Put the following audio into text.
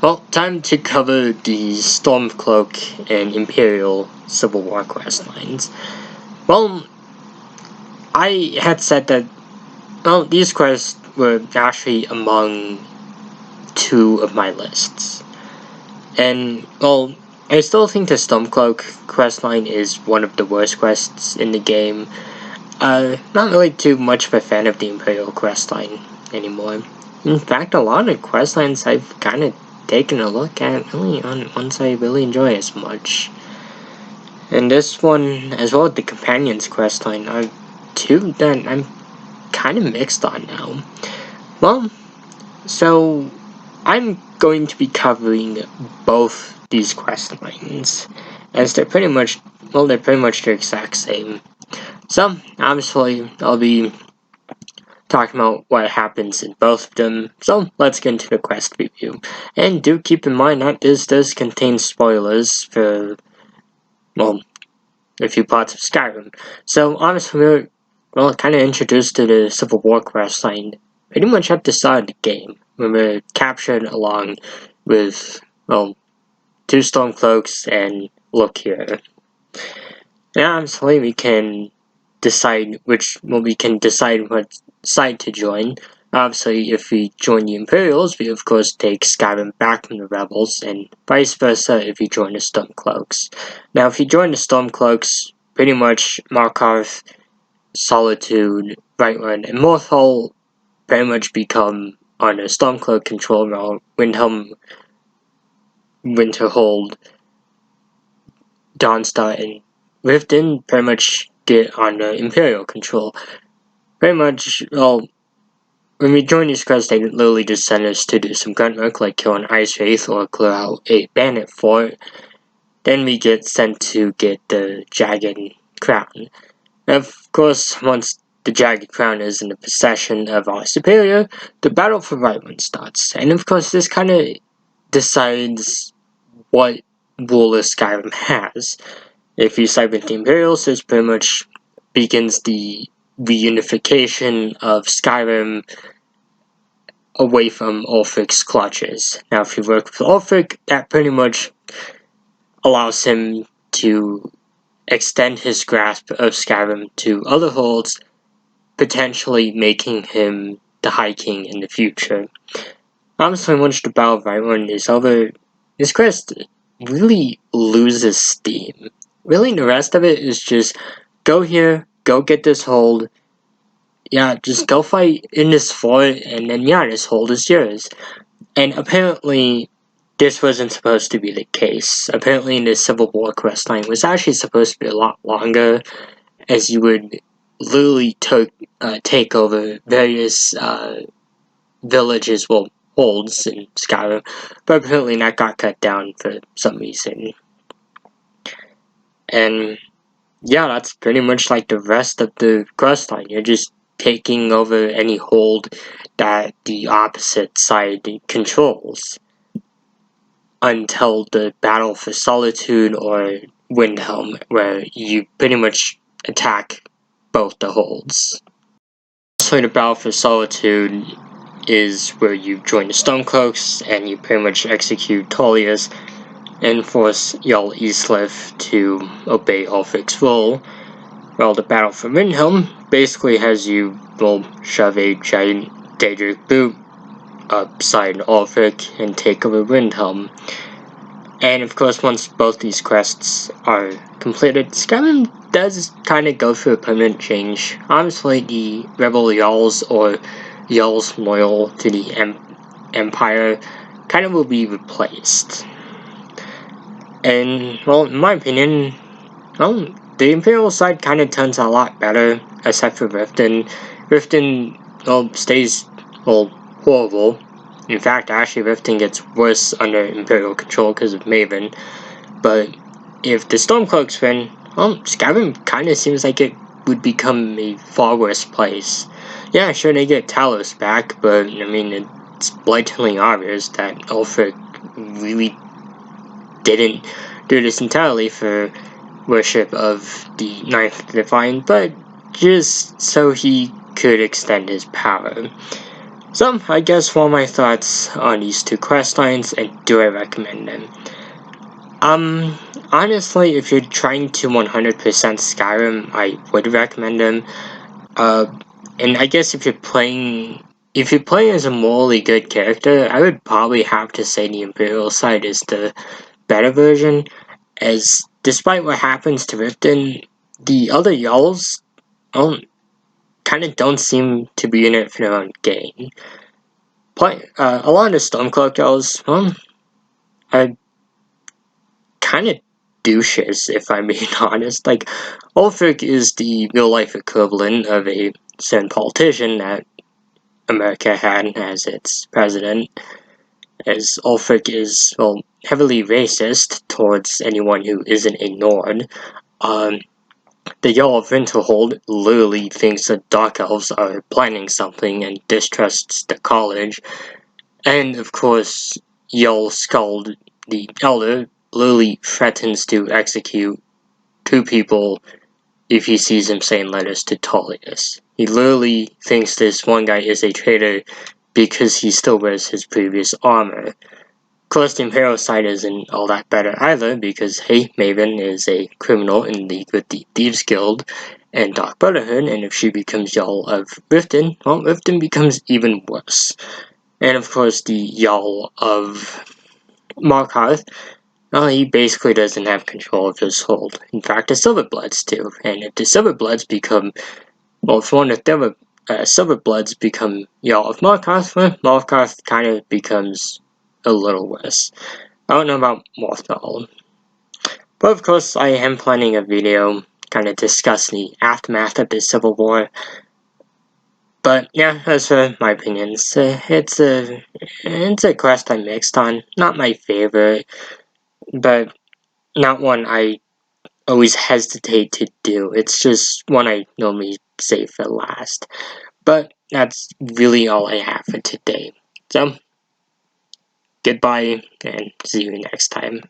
Well, time to cover the Stormcloak and Imperial Civil War quest lines. Well, I had said that, these quests were actually among two of my lists. And, I still think the Stormcloak questline is one of the worst quests in the game. Not really too much of a fan of the Imperial questline anymore. In fact, a lot of questlines I've kind of taken a look at really on ones I really enjoy as much. And this one, as well as the Companions questline, are two that I'm kind of mixed on now. Well, so I'm going to be covering both these quest lines, as they're pretty much the exact same. So, obviously, I'll be talking about what happens in both of them, so let's get into the quest review. And do keep in mind that this does contain spoilers for, a few parts of Skyrim. So, honestly, we're kind of introduced to the Civil War quest line pretty much at the start of the game, when we're captured along with, two Stormcloaks and look here. And honestly, we can decide what side to join. Obviously, if we join the Imperials, we of course take Skyrim back from the Rebels, and vice versa if you join the Stormcloaks. Now, if you join the Stormcloaks, pretty much Markarth, Solitude, Brightland, and Morthal pretty much become under Stormcloak control, while Windhelm, Winterhold, Dawnstar, and Riften pretty much get under Imperial control. Pretty much, when we join these quests, they literally just send us to do some grunt work like kill an Ice Wraith or clear out a bandit fort. Then we get sent to get the Jagged Crown. Of course, once the Jagged Crown is in the possession of our superior, the battle for Brightland starts. And of course, this kind of decides what ruler Skyrim has. If you side with the Imperials, this pretty much begins the reunification of Skyrim away from Ulfric's clutches. Now, if you work with Ulfric, that pretty much allows him to extend his grasp of Skyrim to other holds, potentially making him the High King in the future. Honestly, once the Battle of Brightland is over, this quest really loses steam. Really, the rest of it is just go here, go get this hold, just go fight in this fort, and then this hold is yours. And apparently, this wasn't supposed to be the case. Apparently, the Civil War questline was actually supposed to be a lot longer, as you would literally take over various villages, holds in Skyrim, but apparently that got cut down for some reason. And that's pretty much like the rest of the questline. You're just taking over any hold that the opposite side controls until the Battle for Solitude or Windhelm, where you pretty much attack both the holds. So the Battle for Solitude is where you join the Stormcloaks and you pretty much execute Tullius and force Jarl Eastlif to obey Ulfric's rule. Well, the Battle for Windhelm basically has you shove a giant Daedric boot upside Ulfric and take over Windhelm. And of course, once both these quests are completed, Skyrim does kind of go through a permanent change. Obviously, the rebel Jarls or Jarls loyal to the Empire kind of will be replaced. And, in my opinion, the Imperial side kind of turns out a lot better, except for Riften. Riften, stays, horrible. In fact, actually, Riften gets worse under Imperial control because of Maven. But if the Stormcloaks win, Skyrim kind of seems like it would become a far worse place. Yeah, sure, they get Talos back, but, it's blatantly obvious that Ulfric really didn't do this entirely for worship of the Ninth Divine, but just so he could extend his power. So, I guess for my thoughts on these two quest lines, and do I recommend them? Honestly, if you're trying to 100% Skyrim, I would recommend them. And I guess if you're playing as a morally good character, I would probably have to say the Imperial side is the better version, as despite what happens to Riften, the other Jarls kind of don't seem to be in it for their own gain. A lot of the Stormcloak Jarls, are kind of douches, if I'm being honest. Like, Ulfric is the real-life equivalent of a certain politician that America had as its president, as Ulfric is, well, heavily racist towards anyone who isn't a Nord. The Jarl of Winterhold literally thinks that Dark Elves are planning something and distrusts the college. And, of course, Jarl Skald, the Elder, literally threatens to execute 2 people if he sees him saying letters to Tullius. He literally thinks this one guy is a traitor because he still wears his previous armor. Of course, the Imperial side isn't all that better either, because hey, Maven is a criminal in league with the Thieves Guild and Dark Brotherhood, and if she becomes Jarl of Riften, well, Riften becomes even worse. And of course, the Jarl of Markarth, well, he basically doesn't have control of his hold. In fact, the Silverbloods do, and if the Silverbloods become, well, if one of the Silverbloods become Jarl of Markarth, well, Markarth kind of becomes a little worse. I don't know about Morthal. But of course, I am planning a video kind of discussing the aftermath of the Civil War. But yeah, as for my opinions, it's a quest I mixed on. Not my favorite, but not one I always hesitate to do. It's just one I normally save for last. But that's really all I have for today. So, goodbye, and see you next time.